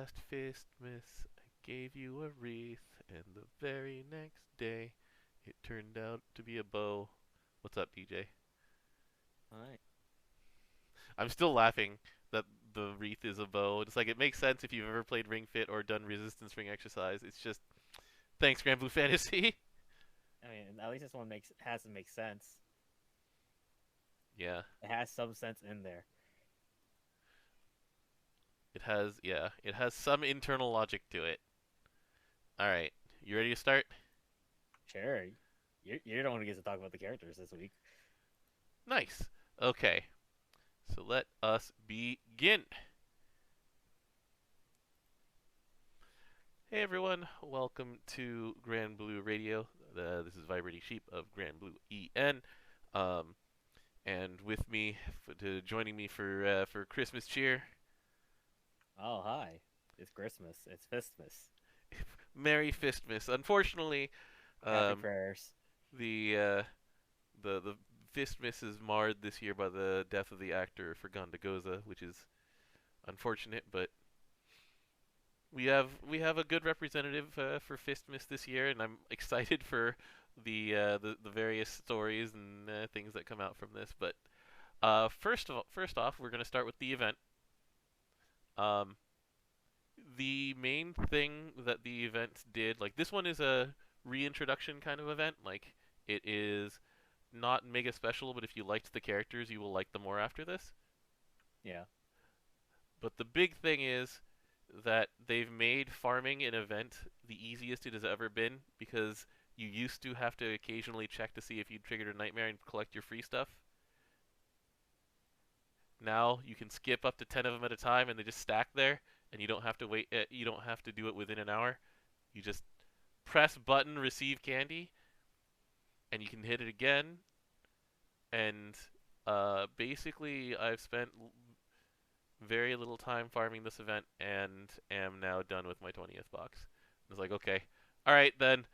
last Fistmas, I gave you a wreath, and the very next day, it turned out to be a bow. What's up, DJ? Alright. I'm still laughing that the wreath is a bow. It's like it makes sense if you've ever played Ring Fit or done resistance ring exercise. It's just thanks, Granblue Fantasy. I mean, at least this one has to make sense. Yeah, It has some sense in there. it has some internal logic to it. All right, you ready to start? Sure, you're the one who gets to talk about the characters this week. Nice. Okay, so let us begin. Hey everyone, welcome to Granblue Radio. This is Vibrating Sheep of Granblue EN. Um, and with me, joining me for Christmas cheer, Oh, hi. It's Christmas. It's Fistmas. Merry Fistmas. Unfortunately, Happy um, prayers. the uh, the Fistmas is marred this year by the death of the actor Furganda Goza, which is unfortunate, but we have a good representative for Fistmas this year, and I'm excited for the various stories and things that come out from this. But first off, we're gonna start with the event. Um, the main thing that the event did, like this one is a reintroduction kind of event. Like it is not mega special, but if you liked the characters, you will like them more after this. Yeah. But the big thing is that they've made farming an event the easiest it has ever been because you used to have to occasionally check to see if you triggered a nightmare and collect your free stuff. Now you can skip up to 10 of them at a time and they just stack there and you don't have to wait you don't have to do it within an hour. You just press button receive candy and you can hit it again and basically I've spent very little time farming this event and am now done with my 20th box. I was like, okay, all right then.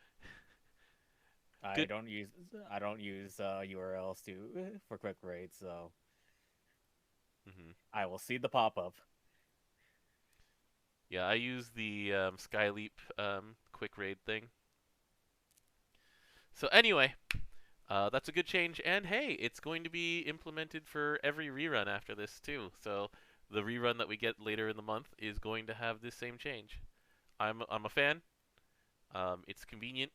I Good. don't use I don't use URLs to for quick raids, so hmm I will see the pop up. Yeah, I use the Skyleap quick raid thing. So anyway, that's a good change. And hey, it's going to be implemented for every rerun after this too. So the rerun that we get later in the month is going to have this same change. I'm a fan. It's convenient.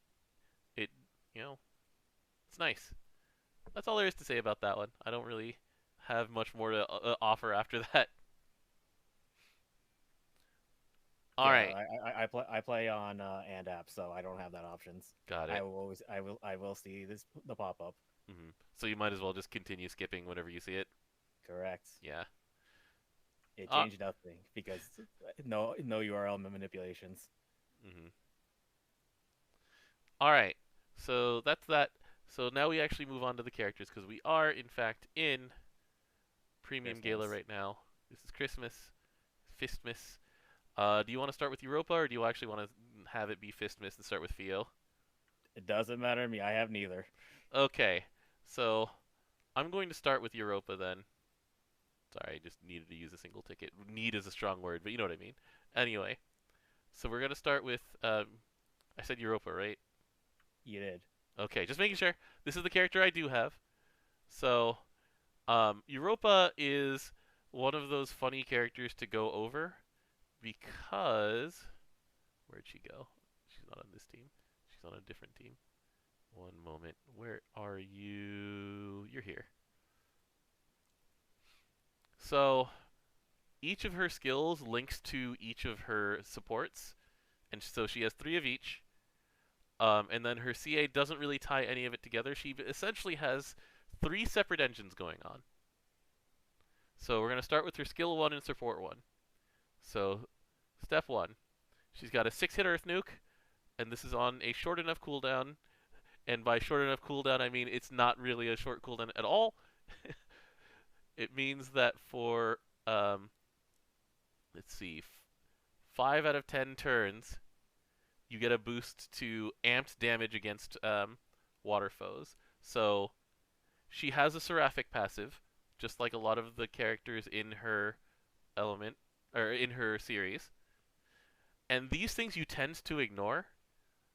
It you know it's nice. That's all there is to say about that one. I don't really have much more to offer after that. All Yeah, right, I play on and app, so I don't have that options. got it. I will see this the pop up. So you might as well just continue skipping whenever you see it. Correct. Yeah. It Uh, changed nothing because no URL manipulations. mhm. All right. So that's that. So now we actually move on to the characters because we are in fact in Premium Gala Christmas. right now. This is Christmas, Fistmas. Do you want to start with Europa or do you actually want to have it be Fistmas and start with Fio? It doesn't matter to me. I have neither. Okay. So I'm going to start with Europa then. Sorry, I just needed to use a single ticket. Need is a strong word, but you know what I mean. Anyway, so we're gonna start with. I said Europa, right? You did. Okay, just making sure. This is the character I do have. So, Europa is one of those funny characters to go over because where'd she go? She's not on this team. She's on a different team. One moment. Where are you? You're here. So, each of her skills links to each of her supports, and so she has three of each. And then her CA doesn't really tie any of it together. She essentially has three separate engines going on. So we're going to start with her skill 1 and support 1. So, step 1. She's got a 6-hit Earth Nuke, and this is on a short enough cooldown. And by short enough cooldown, I mean it's not really a short cooldown at all. It means that for, let's see, 5 out of 10 turns, you get a boost to amped damage against water foes. So she has a Seraphic passive, just like a lot of the characters in her element or in her series. And these things you tend to ignore.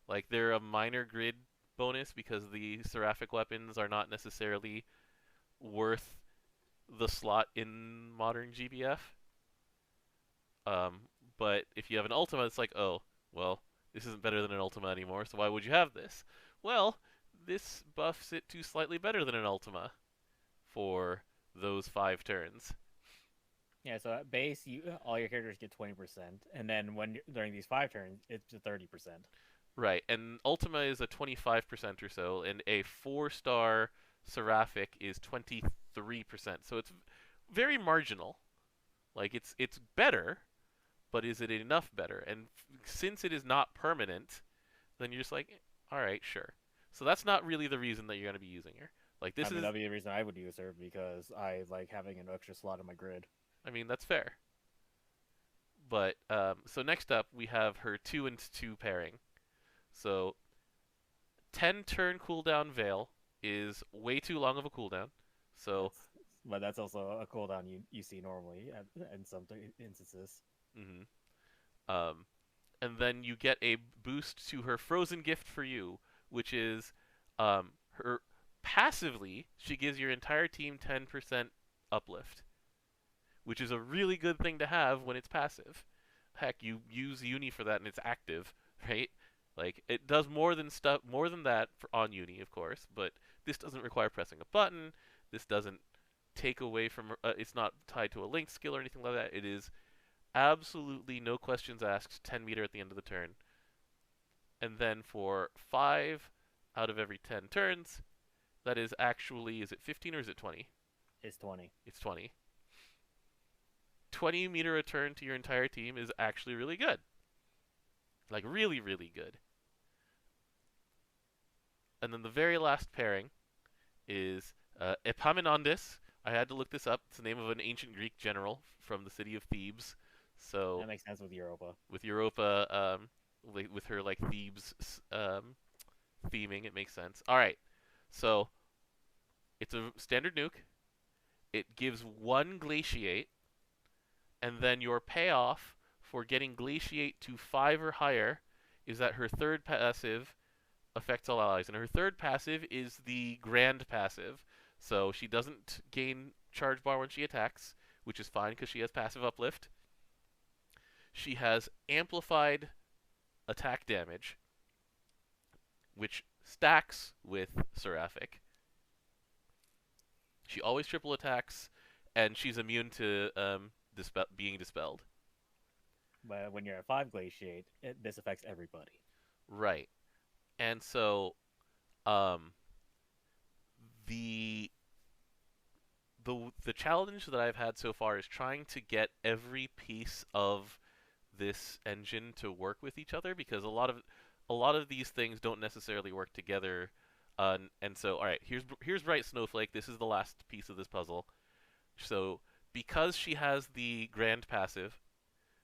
Like they're a minor grid bonus because the seraphic weapons are not necessarily worth the slot in modern GBF. Um, but if you have an Ultima, it's like, oh, well, this isn't better than an Ultima anymore, so why would you have this? Well, this buffs it to slightly better than an Ultima for those 5 turns. Yeah, so at base, all your characters get 20%, and then during these 5 turns, it's 30%. Right, and Ultima is a 25% or so, and a 4-star Seraphic is 23%. So it's very marginal. Like it's better, but is it enough better? And since it is not permanent, then you're just like, all right, sure. So that's not really the reason that you're going to be using her. Like I this mean, is, that'd be the reason I would use her because I like having an extra slot in my grid. I mean, that's fair. But so next up we have her 2 and 2 pairing. So 10 turn cooldown Veil is way too long of a cooldown. So That's but that's also a cooldown you see normally in some instances. mhm. um, and then you get a boost to her Frozen Gift for you, which is her passively she gives your entire team 10% uplift, which is a really good thing to have when it's passive. Heck, you use Uni for that and it's active, right? Like it does more than that on Uni, of course, but this doesn't require pressing a button. This doesn't take away from it's not tied to a link skill or anything like that. It is absolutely no questions asked 10 meter at the end of the turn. And then for 5 out of every 10 turns, that is actually, is it 15 or is it 20? It's 20. It's 20. 20-meter return to your entire team is actually really good. Like really, really good. And then the very last pairing is Epaminondas. I had to look this up. It's the name of an ancient Greek general from the city of Thebes. So That makes sense with Europa. with Europa, with her like Thebes theming, it makes sense. All right, so it's a standard nuke. It gives 1 glaciate, and then your payoff for getting glaciate to 5 or higher is that her third passive affects all allies, and her third passive is the grand passive. So she doesn't gain charge bar when she attacks, which is fine because she has passive uplift. She has amplified attack damage, which stacks with Seraphic. She always triple attacks, and she's immune to being dispelled. But when you're at 5 glaciate, this affects everybody. Right. And so um, the the challenge that I've had so far is trying to get every piece of this engine to work with each other because a lot of these things don't necessarily work together. And so, all right, here's Bright Snowflake. This is the last piece of this puzzle. So, because she has the Grand passive,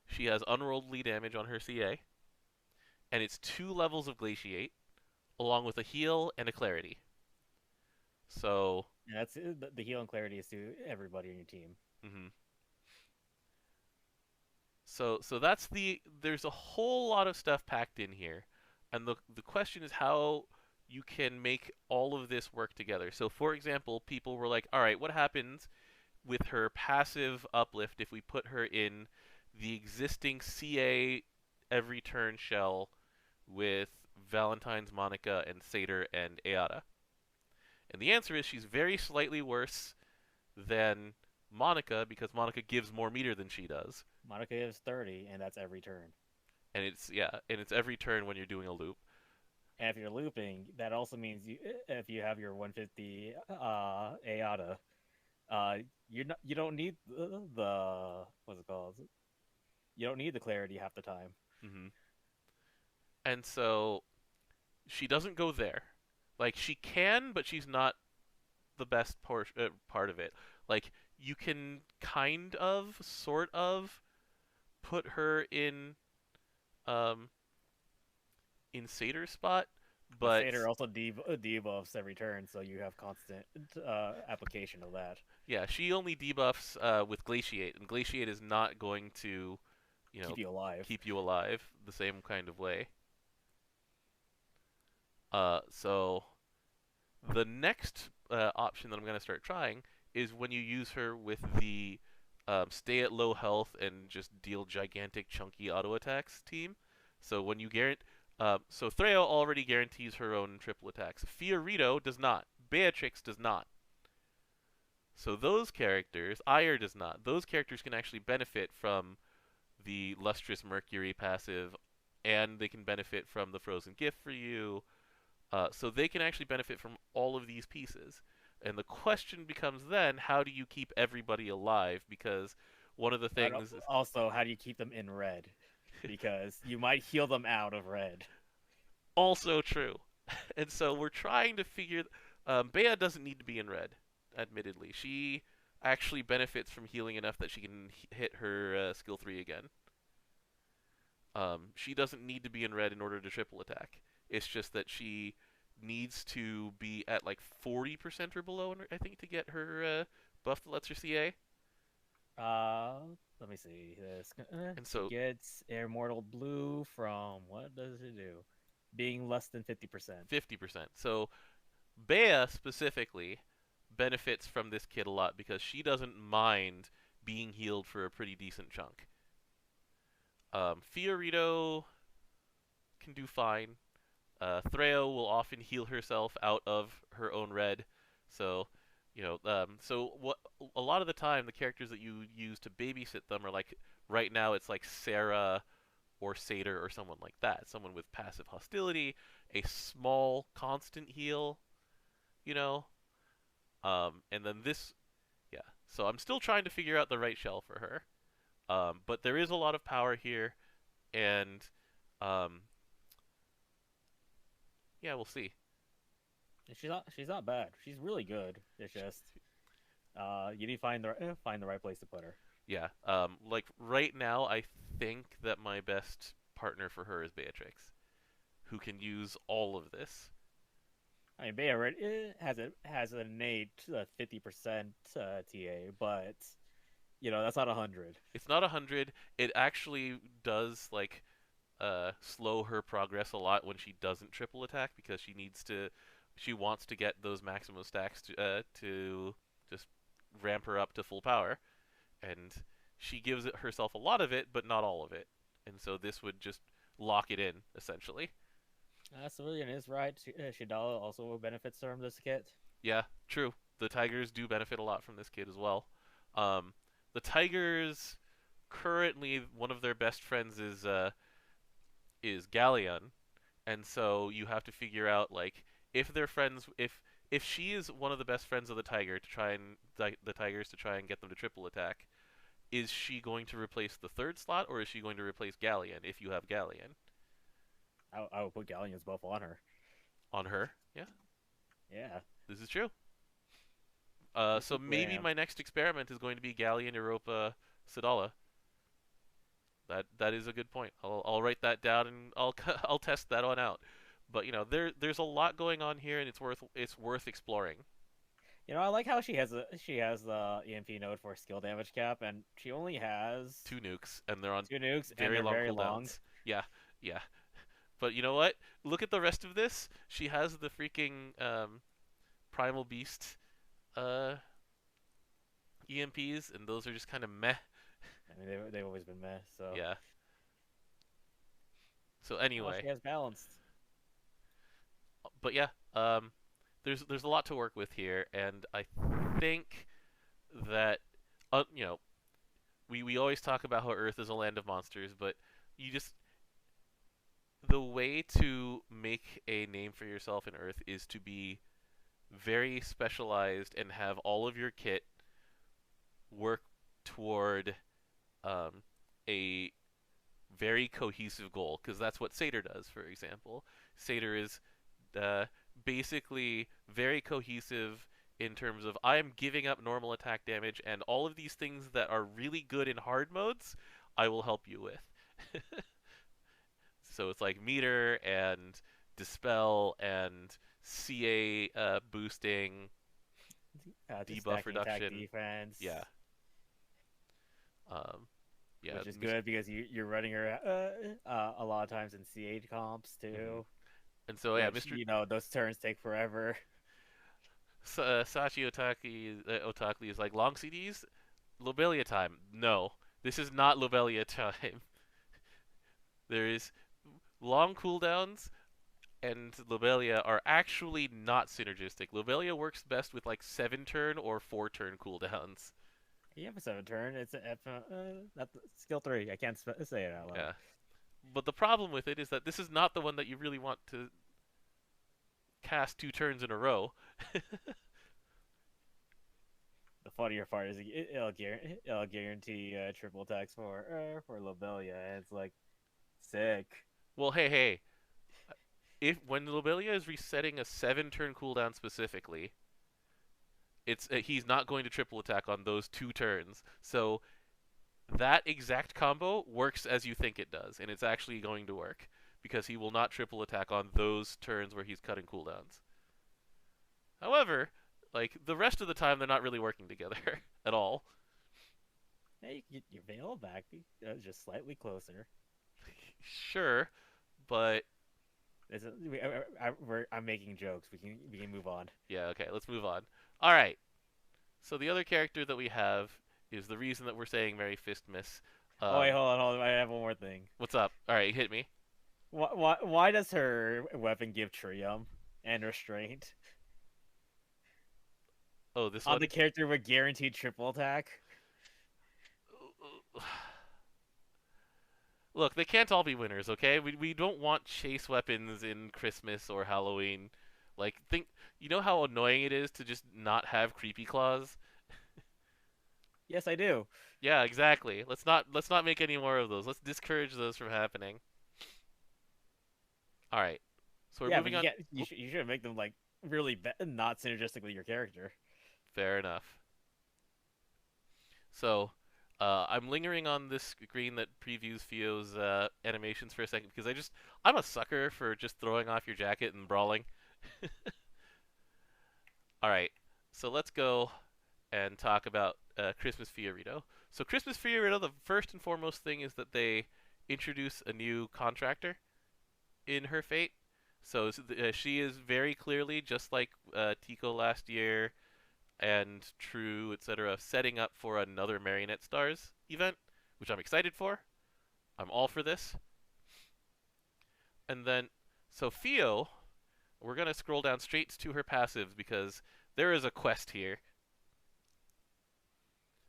she has unworldly damage on her CA, and it's 2 levels of Glaciate, along with a heal and a Clarity. So, And that's the heal and clarity is to everybody on your team. mhm. So that's there's a whole lot of stuff packed in here, and the question is how you can make all of this work together. So for example, people were like, all right, what happens with her passive uplift if we put her in the existing CA every turn shell with Valentine's, Monica, and Satyr and Aada? And the answer is she's very slightly worse than Monica because Monica gives more meter than she does. Monica is 30, and that's every turn. And it's every turn when you're doing a loop. And if you're looping, that also means if you have your 150 Aada, you don't need the what's it called? You don't need the clarity half the time. Hmm. And so she doesn't go there. Like she can, but she's not the best part of it. Like you can kind of, sort of, put her um in Satyr's spot, But but Satyr also debuffs every turn, so you have constant application of that. yeah, she only debuffs with Glaciate, and Glaciate is not going to you know, keep you alive. keep you alive the same kind of way. So the next option that I'm going to start trying is when you use her with the stay at low health and just deal gigantic chunky auto attacks team. So when you so Threo already guarantees her own triple attacks. Fiorito does not. Beatrix does not. So those characters, Ire does not. Those characters can actually benefit from the Lustrous Mercury passive, and they can benefit from the Frozen Gift for you. So they can actually benefit from all of these pieces. And the question becomes then, how do you keep everybody alive? Because one of the But things is also, how do you keep them in red? Because you might heal them out of red. also true. And so we're trying to figure. Bea doesn't need to be in red, admittedly. She actually benefits from healing enough that she can hit her skill 3 again. She doesn't need to be in red in order to triple attack. It's just that she needs to be at like 40% or below, I think, to get her buff that lets her CA. Let me see this. And She so gets Air Mortal Blue from what does it do? Being less than 50%. 50%. So Bea specifically benefits from this kit a lot because she doesn't mind being healed for a pretty decent chunk. Fiorito can do fine. Threo will often heal herself out of her own red. So, so what a lot of the time the characters that you use to babysit them are like right now it's like Sarah or Satyr or someone like that, someone with passive hostility, a small constant heal, you know. And then this, yeah. So I'm still trying to figure out the right shell for her. But there is a lot of power here, and um, yeah, we'll see. She's not bad. She's really good. It's just you need to find the right place to put her. Yeah. Like right now, I think that my best partner for her is Beatrix, who can use all of this. I mean, Bea has an innate 50% TA, but that's not 100. It's not 100. It actually does like slow her progress a lot when she doesn't triple attack because she wants to get those maximum stacks to just ramp her up to full power, and she gives herself a lot of it, but not all of it, and so this would just lock it in essentially. Civilian is right. Shidala also benefits from this kit. Yeah, true. The Tigers do benefit a lot from this kid as well. Um, the Tigers currently one of their best friends is Galleon, and so you have to figure out like if they're friends if she is one of the best friends of the Tiger to try and the Tigers to try and get them to triple attack, is she going to replace the third slot or is she going to replace Galleon if you have Galleon? I would put Galleon's buff on her. On her? Yeah. Yeah. This is true. This So is maybe grand. my next experiment is going to be Galleon, Europa, Sidala. That is a good point. I'll write that down and I'll test that one out. But there's a lot going on here and it's worth exploring. I like how she has the EMP node for skill damage cap, and she only has 2 nukes and they're on 2 nukes, and very they're long very long. cooldowns. Yeah, yeah. But you know what? Look at the rest of this. She has the freaking Primal Beast uh, EMPs, and those are just kind of meh. I mean, they've always been meh. So Yeah. So she anyway, has balanced. but yeah, there's a lot to work with here, and I think that we always talk about how Earth is a land of monsters, but you just the way to make a name for yourself in Earth is to be very specialized and have all of your kit work toward um, a very cohesive goal, because that's what Satyr does, for example. Satyr is uh, basically very cohesive in terms of I am giving up normal attack damage, and all of these things that are really good in hard modes, I will help you with. So it's like meter and dispel and CA boosting, Just debuff stacking attack reduction. defense. Yeah. Um, Yeah, which is good because you're running her a lot of times in CH comps mhm. too, And so yeah, which Mr. those turns take forever. Sachi Otakli is like long CDs, Lobelia time. No, this is not Lobelia time. There is long cooldowns, and Lobelia are actually not synergistic. Lobelia works best with like 7 turn or 4 turn cooldowns. You have a 7 turn. It's not skill 3. I can't say it out loud. Yeah. But the problem with it is that this is not the one that you really want to cast 2 turns in a row. The funnier part is it'll guarantee triple attacks for Lobelia. It's like sick. Well, hey. If when Lobelia is resetting a 7 turn cooldown specifically, it's he's not going to triple attack on those 2 turns. So that exact combo works as you think it does, and it's actually going to work because he will not triple attack on those turns where he's cutting cooldowns. However, like the rest of the time, they're not really working together at all. Hey, you get your veil back, just slightly closer. Sure, but I'm making jokes. We can move on. yeah, okay, let's move on. All right. So the other character that we have is the reason that we're saying Merry Fistmas. Oh wait, hold on. I have one more thing. What's up? All right, hit me. Why does her weapon give Triumph and restraint Oh, this on one. the character with guaranteed triple attack? Look, they can't all be winners, okay? We don't want chase weapons in Christmas or Halloween. Like, you know how annoying it is to just not have creepy claws? Yes, I do. Yeah, exactly. Let's not make any more of those. Let's discourage those from happening. All right. So we're Yeah, but moving on. you should make them like really not synergistic with your character. Fair enough. So, I'm lingering on this screen that previews Fio's animations for a second because I'm a sucker for just throwing off your jacket and brawling. All right, so let's go and talk about Christmas Fiorito. So Christmas Fiorito, the first and foremost thing is that they introduce a new contractor in her fate. So she is very clearly, just like Tico last year, and True, etc., setting up for another Marionette Stars event, which I'm excited for. I'm all for this. And then, so Fio, we're going to scroll down straight to her passives because there is a quest here.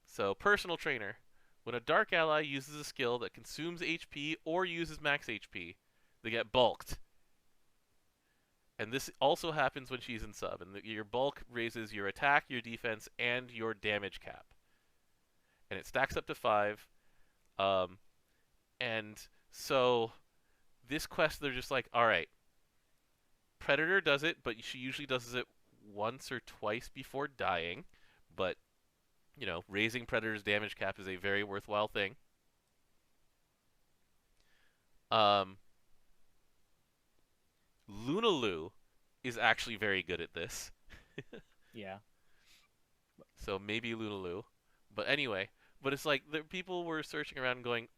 So, Personal Trainer. When a Dark Ally uses a skill that consumes HP or uses max HP, they get bulked. And this also happens when she's in sub, and your bulk raises your attack, your defense, and your damage cap. And it stacks up to 5. Um, and so this quest, they're just like, all right, Predator does it, but she usually does it once or twice before dying. But, raising Predator's damage cap is a very worthwhile thing. Um, Lunalu is actually very good at this. Yeah. So maybe Lunalu. But anyway, it's like people were searching around going,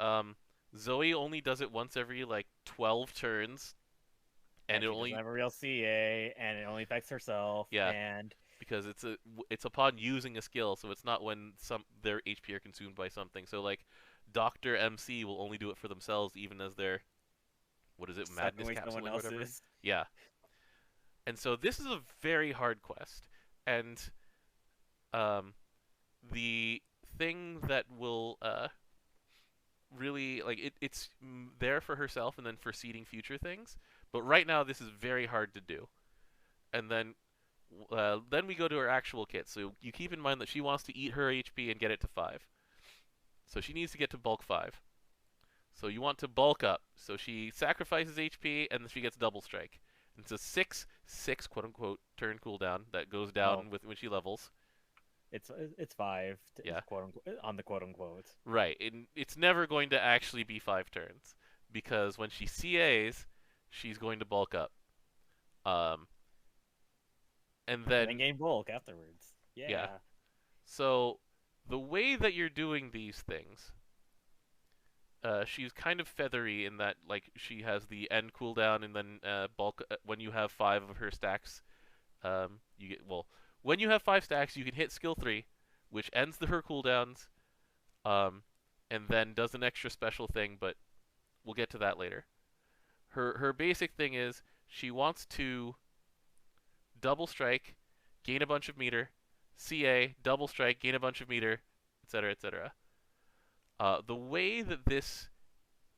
Zoe only does it once every like 12 turns, and it She only doesn't have a real CA, and it only affects herself. yeah, And because it's upon using a skill, so it's not when their HP are consumed by something. So like Doctor MC will only do it for themselves, even as their what is it, sucking madness away capsule someone or whatever. else's. Yeah, and so this is a very hard quest, and the thing that will really like it's there for herself and then for seeding future things. But right now, this is very hard to do. And then we go to her actual kit. So you keep in mind that she wants to eat her HP and get it to 5. So she needs to get to bulk 5. So you want to bulk up. So she sacrifices HP and then she gets double strike. And it's a 6 quote unquote turn cooldown that goes down Well, with when she levels. it's 5, Yeah. quote unquote, on the quote unquote. Right. It's never going to actually be 5 turns because when she CAs, she's going to bulk up. And And then then gain bulk afterwards. Yeah. yeah. So the way that you're doing these things she's kind of feathery in that like she has the end cooldown and then bulk when you have 5 of her stacks. You get well when you have 5 stacks, you can hit skill 3, which ends her cooldowns, um, and then does an extra special thing, but we'll get to that later. Her basic thing is she wants to double strike, gain a bunch of meter, CA, double strike, gain a bunch of meter, etc., etc. The way that this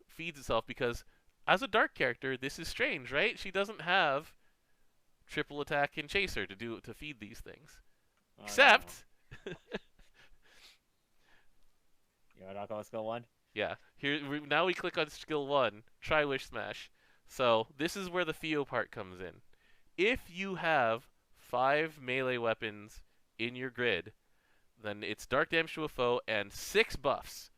feeds itself, because as a dark character, this is strange, right? She doesn't have triple attack and chaser to feed these things. Oh no. Except, You want to talk about skill 1? yeah, now we click on skill 1, try wish smash. So this is where the Theo part comes in. If you have 5 melee weapons in your grid, then it's dark damage to a foe and 6 buffs.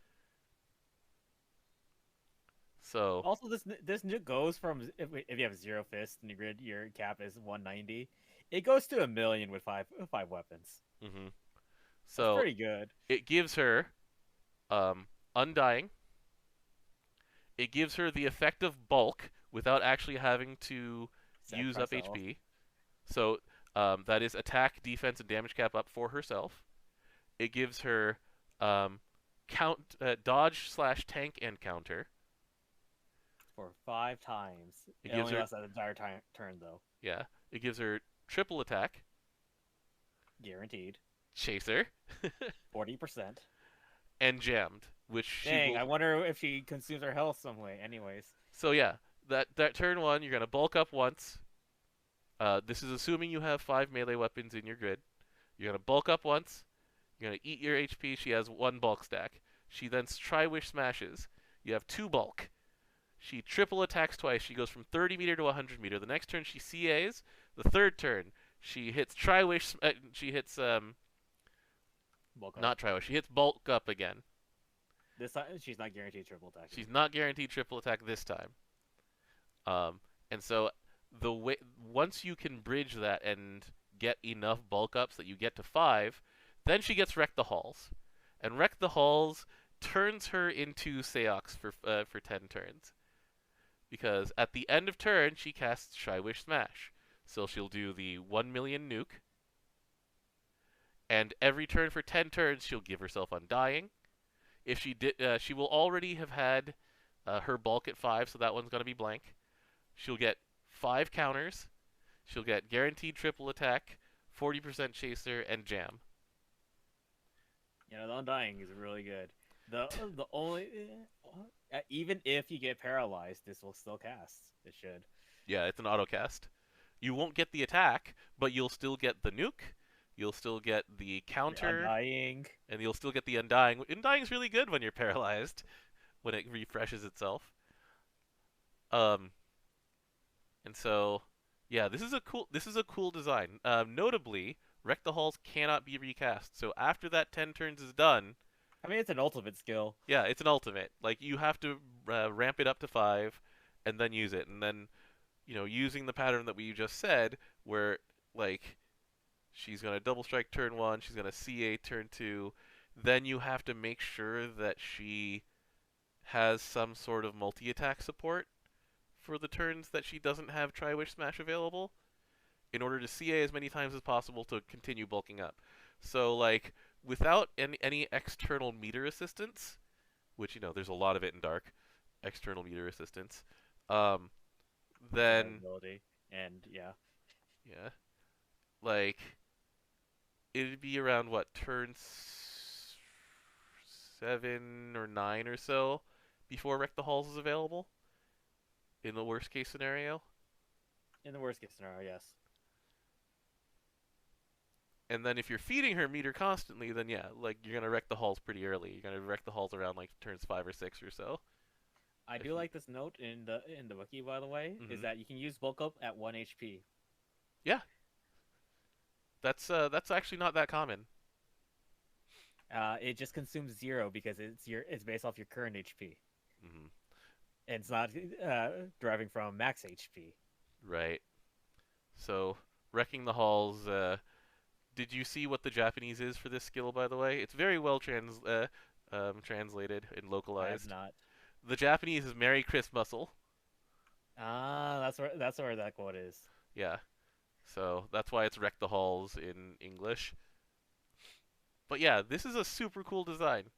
So Also, this nuke goes from if you have 0 fist in your grid, your cap is 190. It goes to 1,000,000 with five weapons. mm-hmm. That's So pretty good. it gives her undying. It gives her the effect of bulk without actually having to use up Sacrifice HP. So that is attack, defense, and damage cap up for herself. It gives her dodge / tank and counter. for 5 times. It It gives only her lasts that entire turn though. yeah. It gives her triple attack, Guaranteed. chaser, 40%. and jammed, which she Dang, will. I wonder if she consumes her health some way. Anyways. So yeah, that turn 1, you're gonna bulk up once. This is assuming you have 5 melee weapons in your grid. You're gonna bulk up once. You're gonna eat your HP. She has 1 bulk stack. She then try wish smashes. You have 2 bulk. She triple attacks twice. She goes from 30 meter to 100 meter. The next turn she CAs. The third turn she hits try wish. She hits Bulk up. not try wish. She hits bulk up again. This time she's not guaranteed triple attack. She's not guaranteed triple attack this time. And so the way once you can bridge that and get enough bulk ups that you get to 5, then she gets Wreck the Halls, and Wreck the Halls turns her into Seox for 10 turns. Because at the end of turn she casts Shy Wish Smash, so she'll do the 1,000,000 nuke, and every turn for 10 turns she'll give herself Undying. If she did, she will already have had her bulk at 5, so that one's gonna be blank. She'll get 5 counters. She'll get guaranteed triple attack, 40% chaser, and jam. You know, the Undying is really good. The only even if you get paralyzed, this will still cast. It should. Yeah, it's an auto cast. You won't get the attack, but you'll still get the nuke. You'll still get the counter, Undying. and you'll still get the Undying. Undying's really good when you're paralyzed, when it refreshes itself. And so, yeah, this is a cool design. Notably, Wreck the Halls cannot be recast. So after that 10 turns is done, I mean, it's an ultimate skill. yeah, it's an ultimate. Like you have to ramp it up to 5, and then use it, and then, using the pattern that we just said, where like she's gonna double strike turn 1, she's gonna CA turn 2, then you have to make sure that she has some sort of multi-attack support for the turns that she doesn't have Try Wish Smash available, in order to CA as many times as possible to continue bulking up. So like without any external meter assistance, which there's a lot of it in Dark, external meter assistance, then Ability. And yeah. like it'd be around what turn 7 or 9 or so before Wreck the Halls is available. In the worst case scenario. In the worst case scenario, yes. And then if you're feeding her meter constantly, then yeah, like you're gonna Wreck the Halls pretty early. You're gonna Wreck the Halls around like turns 5 or 6 or so. I do like this note in the wiki, by the way, is that you can use bulk up at 1 HP. Yeah. That's actually not that common. It just consumes 0 because it's based off your current HP. Mm-hmm. And it's not deriving from max HP. Right. So Wrecking the Halls. Did you see what the Japanese is for this skill? By the way, it's very well translated and localized. I have not. The Japanese is Merry Christmusle. Ah, that's where that quote is. Yeah. So that's why it's Wreck the Halls in English. But yeah, this is a super cool design.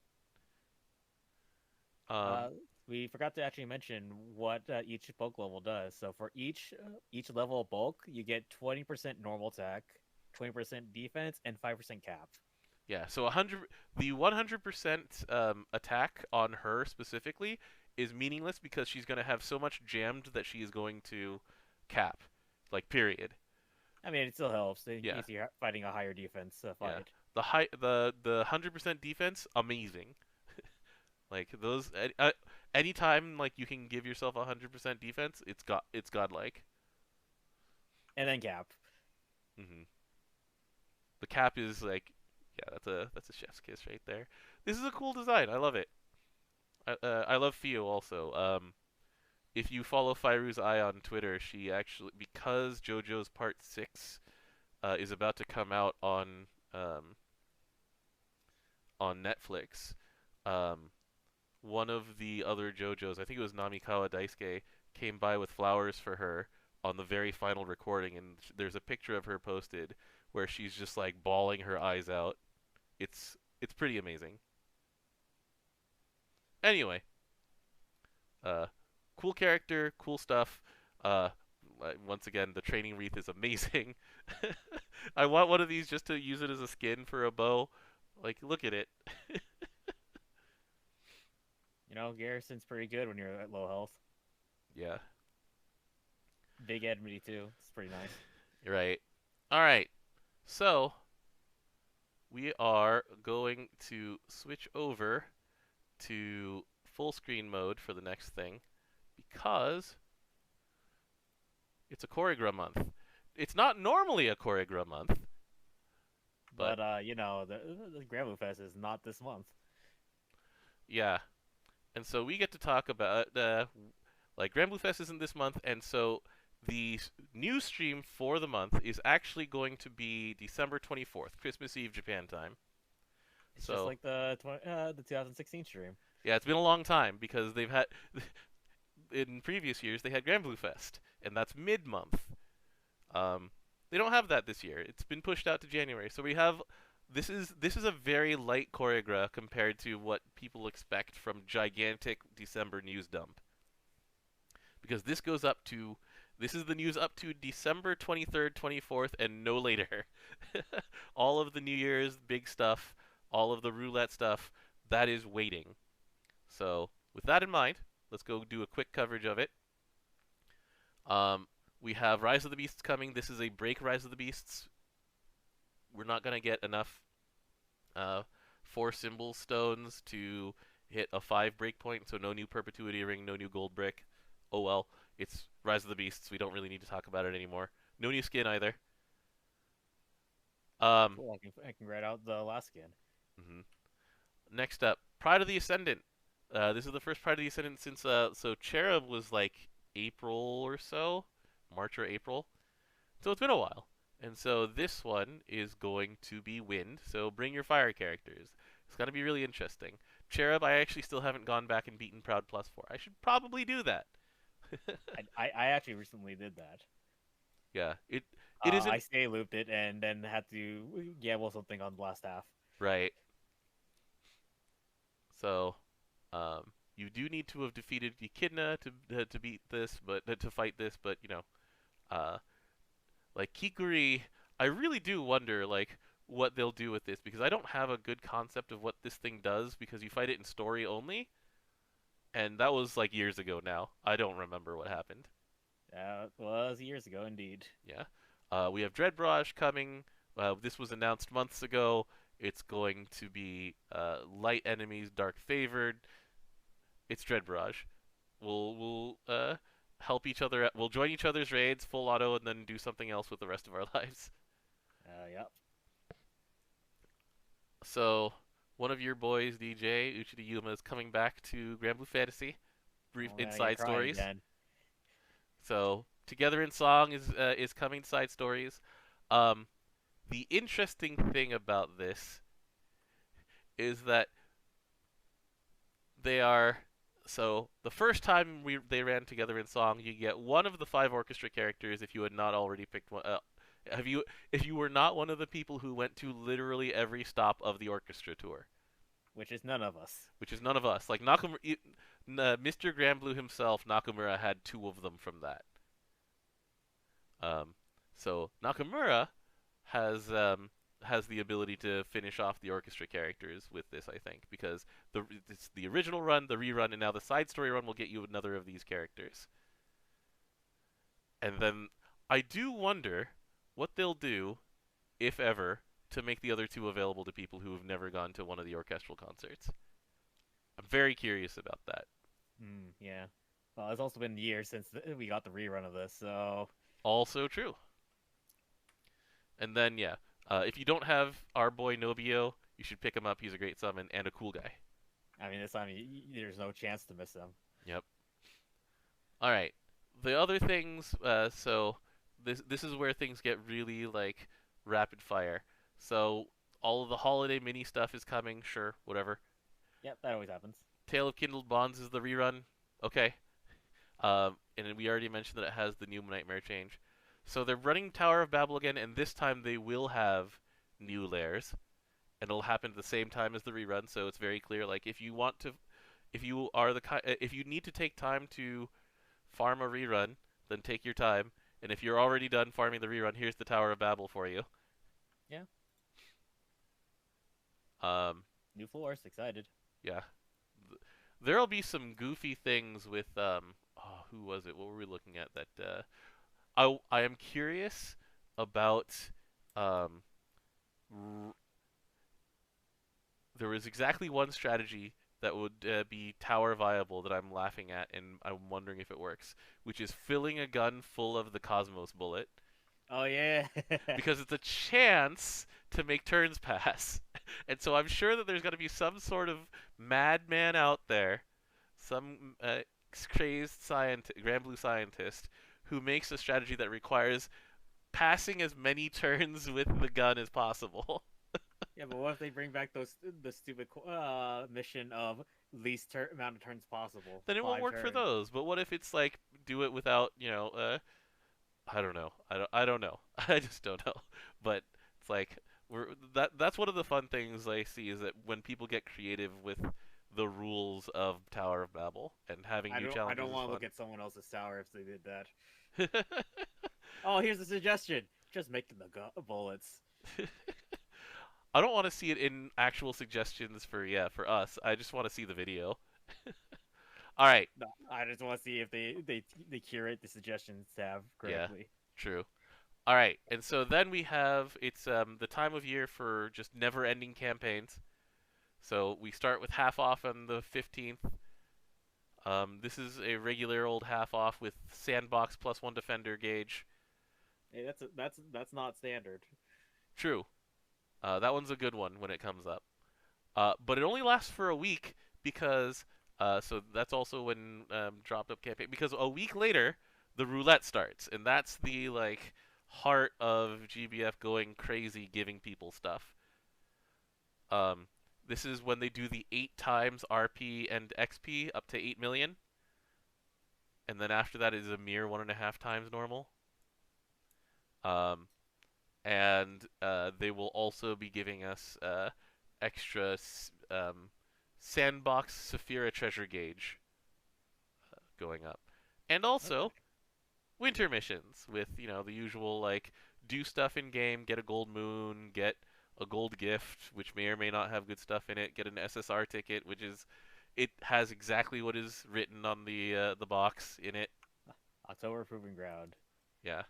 Uh, Um, we forgot to actually mention what each bulk level does. So for each level of bulk, you get 20% normal attack, 20% defense, and 5% cap. yeah. So 100% attack on her specifically is meaningless because she's going to have so much jammed that she is going to cap, like period. I mean, it still helps in Yeah, case you're fighting a higher defense yeah. fight. The 100% defense, amazing. Like those, anytime like you can give yourself 100% defense, it's godlike. And then cap. Hmm. The cap is like, yeah, that's a chef's kiss right there. This is a cool design. I love it. I love Fio also. If you follow Firu's Eye on Twitter, she actually, because JoJo's Part 6 is about to come out um, on Netflix, um, one of the other JoJos, I think it was Namikawa Daisuke, came by with flowers for her on the very final recording, and there's a picture of her posted where she's just like bawling her eyes out. It's pretty amazing. Anyway, uh, cool character, cool stuff. Uh, Once again, the training wreath is amazing. I want one of these just to use it as a skin for a bow. Like, look at it. You know, Garrison's pretty good when you're at low health. Yeah, Big enemy too. It's pretty nice. you're right. All right, so we are going to switch over to full screen mode for the next thing because it's a Koregra month. It's not normally a Koregra month, but But you know, the Granblue Fest is not this month. yeah. And so we get to talk about like Granblue Fest isn't this month, and so the news stream for the month is actually going to be December 24th, Christmas Eve Japan time. It's just So like the 2016 stream. yeah, it's been a long time because they've had in previous years they had Granblue Fest, and that's mid-month. Um, they don't have that this year. It's been pushed out to January. So we have this is a very light choreograph compared to what people expect from gigantic December news dump. Because this is the news up to December 23rd, 24th and no later. All of the New Year's big stuff, all of the roulette stuff, that is waiting. So, with that in mind, let's go do a quick coverage of it. Um, we have Rise of the Beasts coming. This is a break Rise of the Beasts. We're not going to get enough uh, 4 symbol stones to hit a 5 breakpoint, so no new Perpetuity Ring, no new Gold Brick. Oh well, it's Rise of the Beasts. We don't really need to talk about it anymore. No new skin either. Um, Cool. I can write out the last skin. mhm. Next up, Pride of the Ascendant. This is the first Pride of the Ascendant since so Cherub was like April or so, March or April. So it's been a while. And so this one is going to be Wind. So bring your fire characters. It's going to be really interesting. Cherub, I actually still haven't gone back and beaten Proud Plus 4. I should probably do that. I actually recently did that. Yeah, it I isn't stay looped it and then had to gamble something on the last half. right. So, you do need to have defeated Echidna to beat this, but to fight this. But you know, uh, like Kikuri, I really do wonder like what they'll do with this because I don't have a good concept of what this thing does because you fight it in story only, and that was like years ago now. I don't remember what happened. That was years ago, indeed. Yeah. We have Dread Barrage coming. This was announced months ago. It's going to be light enemies, dark favored. It's Dread Barrage. We'll help each other. We'll join each other's raids, full auto, and then do something else with the rest of our lives. Yep. So one of your boys, DJ Uchida Yuma, is coming back to Granblue Fantasy. Brief Oh, man, I inside get crying stories. again. So Together in Song is coming to side stories. Um, the interesting thing about this is that they are So the first time they ran together in song, you get one of the 5 orchestra characters if you had not already picked one. Have you if you were not one of the people who went to literally every stop of the orchestra tour, which is none of us. which is none of us. Like Nakamura, Mr. Granblue himself, Nakamura had 2 of them from that. Um, so Nakamura has has the ability to finish off the orchestra characters with this, I think, because it's the original run, the rerun, and now the side story run will get you another of these characters. And then I do wonder what they'll do, if ever, to make the other 2 available to people who have never gone to one of the orchestral concerts. I'm very curious about that. Yeah. Well, it's also been years since we got the rerun of this, so Also true. And then, yeah, if you don't have our boy Nobio, you should pick him up. He's a great summon and a cool guy. I mean, this time there's no chance to miss him. Yep. All right. The other things, so this is where things get really like rapid fire. So all of the holiday mini stuff is coming. Sure, whatever. Yep, that always happens. Tale of Kindled Bonds is the rerun. Okay. And we already mentioned that it has the new Nightmare change. So they're running Tower of Babel again, and this time they will have new layers, and it'll happen at the same time as the rerun. So it's very clear. Like if you want to, if you need to take time to farm a rerun, then take your time. And if you're already done farming the rerun, here's the Tower of Babel for you. Yeah. Um, New floors, excited. yeah. There'll be some goofy things with oh, who was it? What were we looking at? That I am curious about um, there was exactly one strategy that would be tower viable that I'm laughing at, and I'm wondering if it works, which is filling a gun full of the Cosmos bullet, Oh yeah. because it's a chance to make turns pass. And so I'm sure that there's going to be some sort of madman out there, some crazed Granblue scientist, who makes a strategy that requires passing as many turns with the gun as possible. Yeah, but what if they bring back the stupid mission of least amount of turns possible? Then it won't 5 work for turns. those. But what if it's like do it without, I don't know. I don't know. I just don't know. But it's like that's one of the fun things I see is that when people get creative with the rules of Tower of Babel and having new I challenges don't is want to fun. look at someone else's tower if they did that. Oh, here's a suggestion. Just make them the bullets. I don't want to see it in actual suggestions for us. I just want to see the video. All right. No, I just want to see if they curate the suggestions tab Yeah, correctly. true. All right. And so then we have it's the time of year for just never-ending campaigns. So we start with half off on the 15th. This is a regular old half off with sandbox plus 1 defender gauge. Hey, that's not standard. True. That one's a good one when it comes up. But it only lasts for a week because so that's also when dropped up campaign because a week later the roulette starts and that's the like heart of GBF going crazy giving people stuff. Um, this is when they do the 8 times RP and XP up to 8 million, and then after that is a mere 1.5 times normal. Um, and they will also be giving us extra sandbox Saphira treasure gauge going up, and also Okay. winter missions with the usual like do stuff in game, get a gold moon, get a gold gift, which may or may not have good stuff in it, get an SSR ticket, which is it has exactly what is written on the box in it. October Proving Ground. Yeah.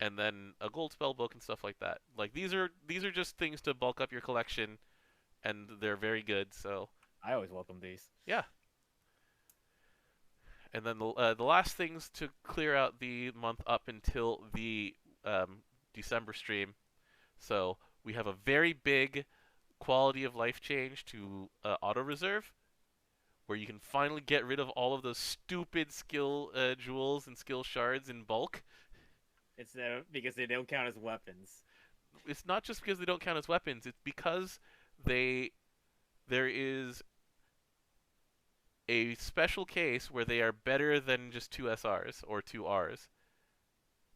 And then a gold spell book and stuff like that. Like these are just things to bulk up your collection, and they're very good. So I always welcome these. yeah. And then the last things to clear out the month up until the December stream. So we have a very big quality of life change to auto reserve, where you can finally get rid of all of those stupid skill jewels and skill shards in bulk. It's because they don't count as weapons. It's not just because they don't count as weapons. It's because there is a special case where they are better than just two SRs or two Rs,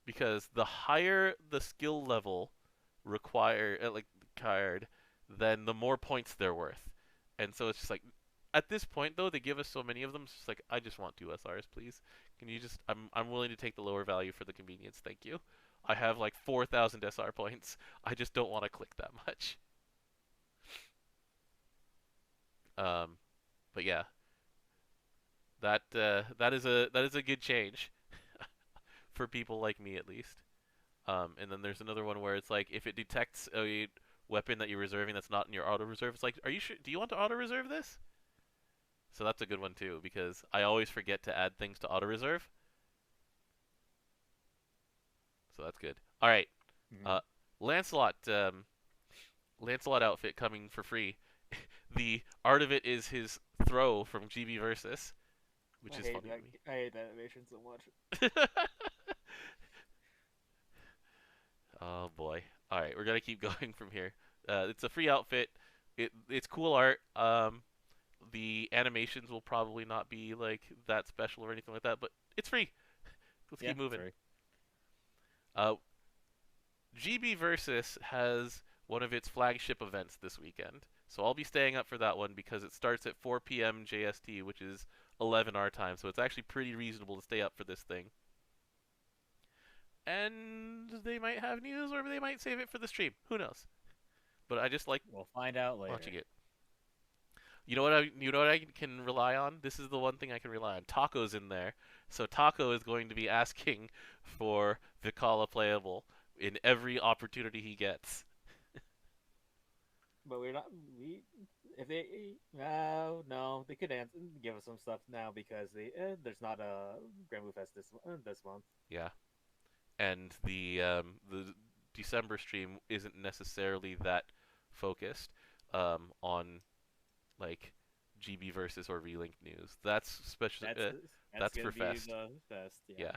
because the higher the skill level required, then the more points they're worth. And so it's just like, at this point though, they give us so many of them. It's just like, I just want two SRs, please. Can you just? I'm willing to take the lower value for the convenience. Thank you. I have like 4,000 SR points. I just don't want to click that much. Um, but yeah, that is a good change for people like me at least. And then there's another one where it's like, if it detects a weapon that you're reserving that's not in your auto reserve, it's like, are you sure? Do you want to auto reserve this? So that's a good one too, because I always forget to add things to auto reserve. So that's good. All right, Mhm. uh, Lancelot, Lancelot outfit coming for free. The art of it is his throw from GB Versus, which is funny to I hate that animation so much. me. Oh boy. All right, we're gonna keep going from here. It's a free outfit. It's cool art. The animations will probably not be like that special or anything like that, but it's free. Let's Yeah, keep it's moving. right. Uh, GB Versus has one of its flagship events this weekend, so I'll be staying up for that one because it starts at 4 p.m. JST, which is 11 our time. So it's actually pretty reasonable to stay up for this thing. And they might have news, or they might save it for the stream. Who knows? But I just like We'll find out watching later. it. You know what I can rely on? This is the one thing I can rely on. Taco's in there. So Taco is going to be asking for Vicala playable in every opportunity he gets. But we're not. We if they no, they could give us some stuff now because there's not a Granblue Fest this month. Yeah. And the December stream isn't necessarily that focused on like GB versus or Relink news. That's special. That's that's That's gonna for be Fest. the fest. Yeah, Yeah.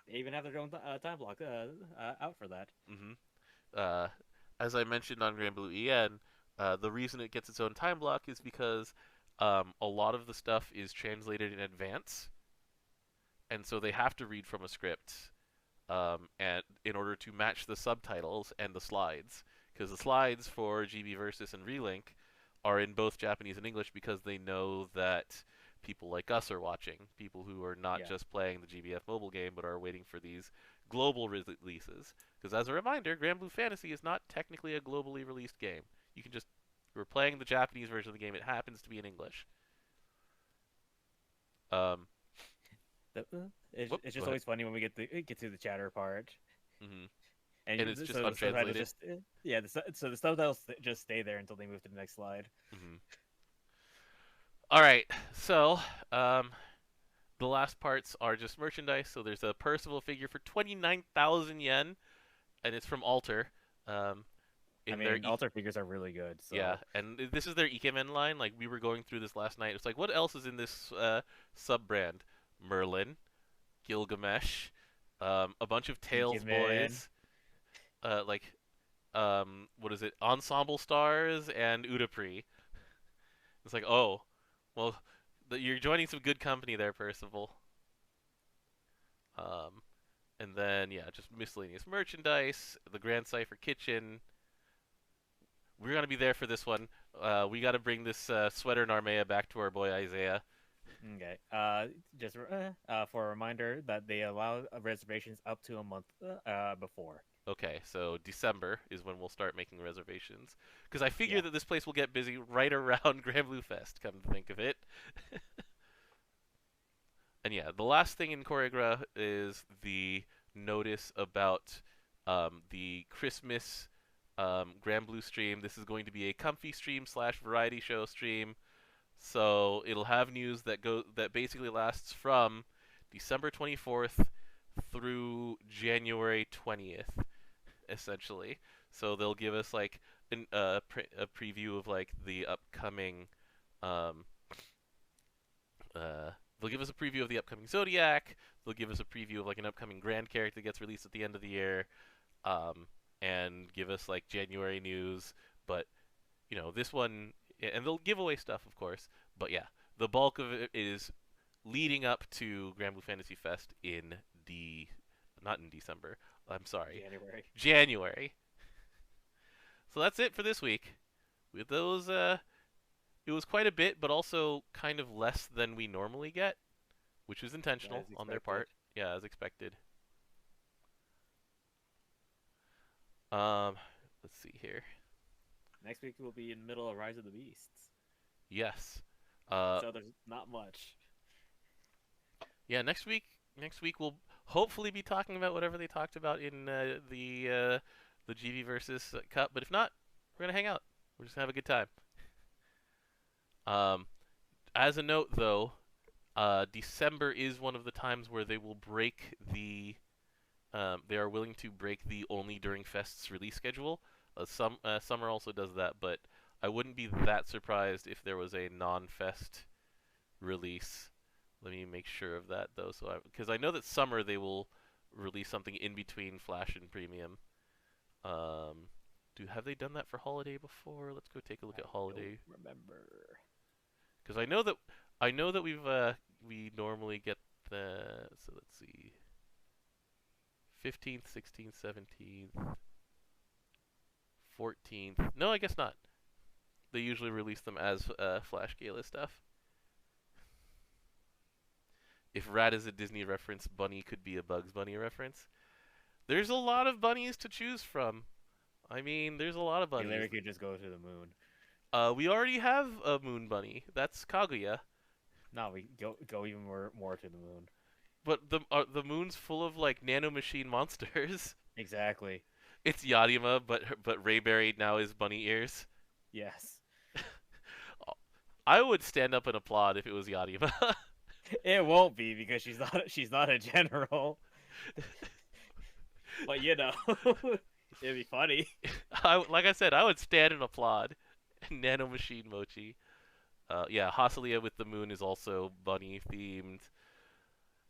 they even have their own time block out for that. hmm Uh, as I mentioned on Granblue EN, the reason it gets its own time block is because a lot of the stuff is translated in advance, and so they have to read from a script, and in order to match the subtitles and the slides, because the slides for GB Versus and Relink are in both Japanese and English because they know that people like us are watching, people who are not Yeah, just playing the GBF mobile game but are waiting for these global releases. Because as a reminder, Granblue Fantasy is not technically a globally released game. You can just we're playing the Japanese version of the game. It happens to be in English. Um, it's Go just ahead. always funny when we get to the chatter part, hmm And and it's just so the subtitles untranslated. just yeah, so the subtitles just stay there until they move to the next slide. hmm All right, so um, the last parts are just merchandise. So there's a Percival figure for 29,000 yen, and it's from Alter. Um, I in their mean, altar figures are really good, yeah, so and this is their Ikemen line. Like we were going through this last night. It's like, what else is in this sub brand? Merlin, Gilgamesh, a bunch of Tails Ikemen. boys, like what is it? Ensemble Stars and Udapri. It's like, oh, well, you're joining some good company there, Percival. Um, and then yeah, just miscellaneous merchandise, the Grand Cipher Kitchen. We're gonna be there for this one. We got to bring this sweater Narmea back to our boy Isaiah. Okay. Just for a reminder that they allow reservations up to a month before. Okay, so December is when we'll start making reservations. Because I figure Yeah. that this place will get busy right around Granblue Fest, come to think of it. And yeah, the last thing in Koregra is the notice about the Christmas Granblue stream. This is going to be a comfy stream slash variety show stream. So it'll have news that basically lasts from December 24th through January 20th, essentially. So they'll give us like a preview of like the upcoming um, uh, they'll give us a preview of the upcoming Zodiac. They'll give us a preview of like an upcoming Grand character that gets released at the end of the year, um, and give us like January news. But this one, and they'll give away stuff, of course. But yeah, the bulk of it is leading up to Granblue Fantasy Fest in the not in December. I'm sorry, January. January. So that's it for this week. With those, it was quite a bit, but also kind of less than we normally get, which was intentional As on their expected. part. Yeah, as expected. Um, let's see here. Next week will be in the middle of Rise of the Beasts, Yes. Uh, so there's not much. yeah. Next week we'll hopefully be talking about whatever they talked about in the GV versus Cup. But if not, we're gonna hang out. We're just gonna have a good time. Um, as a note, though, December is one of the times where they will break the. They are willing to break the only during fests release schedule. Summer also does that, but I wouldn't be that surprised if there was a non-fest release. Let me make sure of that though, because I know that summer they will release something in between Flash and Premium. Um, have they done that for Holiday before? Let's go take a look I at don't Holiday, remember. because I know that we normally get the, so let's see, 15th, 16th, 17th, 14th. No, I guess not. They usually release them as Flash Gala stuff. If Rat is a Disney reference, Bunny could be a Bugs Bunny reference. There's a lot of bunnies to choose from. I mean, there's a lot of They bunnies. literally could just go to the moon. We already have a moon bunny. That's Kaguya. No, we go even more to the moon. But the moon's full of like nanomachine monsters. Exactly. It's Yadima, but Rayberry now is bunny ears. Yes. I would stand up and applaud if it was Yadima. It won't be because she's not a general. But it'd be funny. Like I said, I would stand and applaud. Nanomachine Mochi. Yeah, Hasilia with the moon is also bunny themed.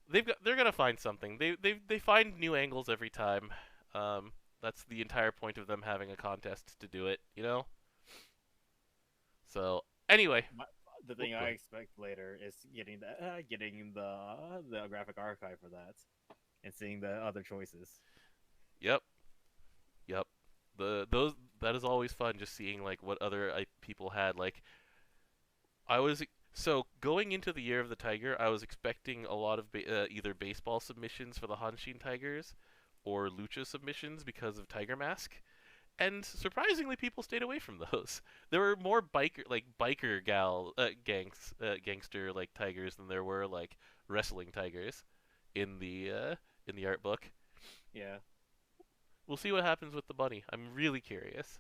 They're gonna find something. They find new angles every time. That's the entire point of them having a contest to do it, you know. So anyway, My, the thing go I ahead. expect later is getting the graphic archive for that and seeing the other choices. Yep, yep. The those that is always fun, just seeing like what other people had. Like I was so going into the year of the tiger, I was expecting a lot of either baseball submissions for the Hanshin Tigers or lucha submissions because of Tiger Mask. And surprisingly, people stayed away from those. There were more biker gangster like tigers than there were like wrestling tigers in the art book. Yeah. We'll see what happens with the bunny. I'm really curious.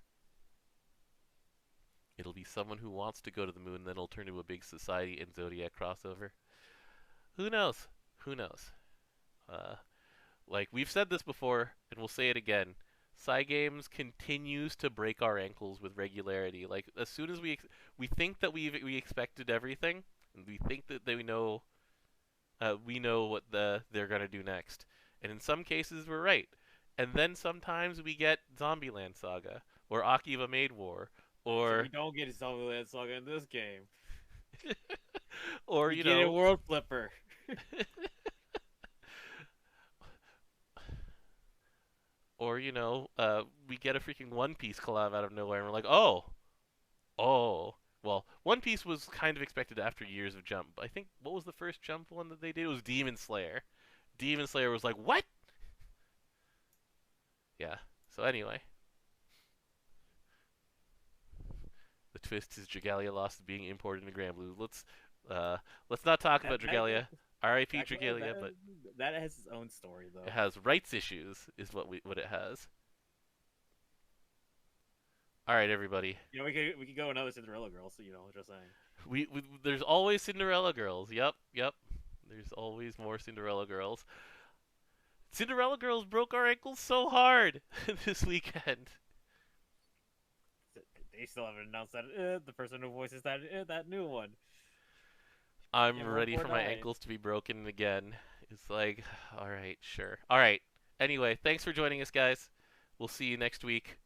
It'll be someone who wants to go to the moon, then it'll turn into a big society and zodiac crossover. Who knows? Who knows? Uh, like we've said this before, and we'll say it again. Games continues to break our ankles with regularity. Like as soon as we think that we expected everything, and we think that we know what they're gonna do next, and in some cases we're right, and then sometimes we get Zombieland Saga or Akiva Maid War So we or don't get a Zombieland Saga in this game. or We get a World Flipper. we get a freaking One Piece collab out of nowhere, and we're like, oh. Well, One Piece was kind of expected after years of Jump. I think what was the first Jump one that they did? It was Demon Slayer. Demon Slayer was like, what? Yeah. So anyway, the twist is Dragalia lost being imported into Granblue. Let's not talk That about Dragalia. R.I.P. that Dragalia, that but that has its own story it though. has rights issues, is what it has. All right, everybody. We could go another Cinderella girl. So just saying. There's always Cinderella girls. Yep, yep. There's always more Cinderella girls. Cinderella girls broke our ankles so hard this weekend. They still haven't announced that the person who voices that new one I'm in ready for my 149. ankles to be broken again. It's like, all right, sure. All right. Anyway, thanks for joining us, guys. We'll see you next week.